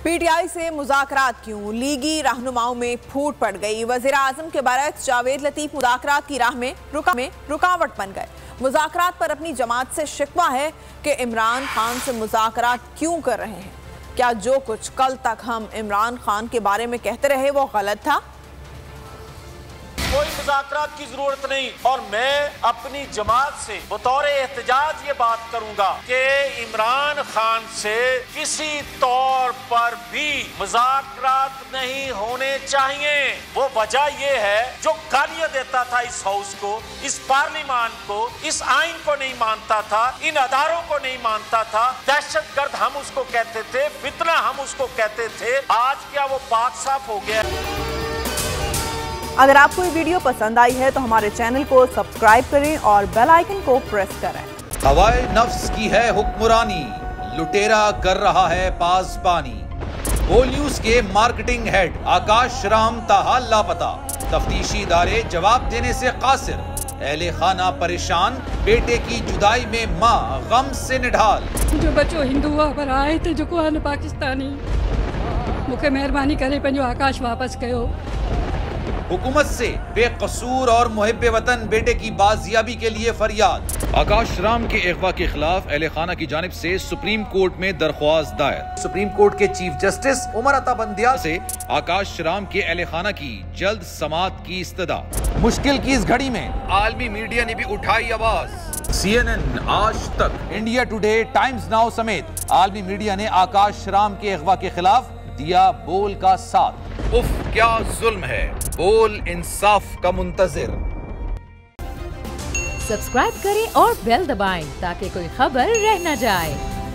PTI से मुज़ाकरात क्यों, लीगी रहनुमाओं में फूट पड़ गई। वज़ीर आज़म के बरअक्स जावेद लतीफ मुज़ाकरात की राह में रुकावट बन गए। मुज़ाकरात पर अपनी जमात से शिकवा है कि इमरान खान से मुज़ाकरात क्यों कर रहे हैं। क्या जो कुछ कल तक हम इमरान खान के बारे में कहते रहे वो गलत था? कोई मुज़ाकरात की जरूरत नहीं। और मैं अपनी जमात से बतौर एहतजाज ये बात करूंगा कि इमरान खान से किसी तौर पर भी मुज़ाकरात नहीं होने चाहिए। वो वजह ये है जो गालियां देता था इस हाउस को, इस पार्लिमान को, इस आइन को नहीं मानता था, इन अदारों को नहीं मानता था। दहशतगर्द हम उसको कहते थे, फितना हम उसको कहते थे। आज क्या वो पाक साफ हो गया? अगर आपको ये वीडियो पसंद आई है तो हमारे चैनल को सब्सक्राइब करें और बेल आइकन को प्रेस करें। हवाए नफ्स की है हुक्मरानी, लुटेरा कर रहा है पासबानी। बोल न्यूज के मार्केटिंग हेड आकाश राम ताहा लापता, तफ्तीशी इदारे जवाब देने से कासिर। अहले खाना परेशान, बेटे की जुदाई में माँ गम से निढाल। जो बच्चो हिंदू हुआ पर आए थे जो को पाकिस्तानी, मुझे मेहरबानी करे पंहिंजो आकाश वापस कयो। हुकूमत से बेकसूर और मुहिब्बे वतन बेटे की बाजियाबी के लिए फरियाद। आकाश राम के अगवा के खिलाफ अहले खाना की जानिब से सुप्रीम कोर्ट में दरख्वास्त दायर। सुप्रीम कोर्ट के चीफ जस्टिस उमर अता बंदियाल से आकाश राम के अहले खाना की जल्द समाअत की इस्तदा। मुश्किल की इस घड़ी में आलमी मीडिया ने भी उठाई आवाज। CNN, आज तक, इंडिया टुडे, टाइम्स नाउ समेत आलमी मीडिया ने आकाश राम के अगवा के खिलाफ दिया बोल का साथ। उफ क्या जुल्म है, बोल इंसाफ का मुंतजिर। सब्सक्राइब करें और बेल दबाएं ताकि कोई खबर रह न जाए।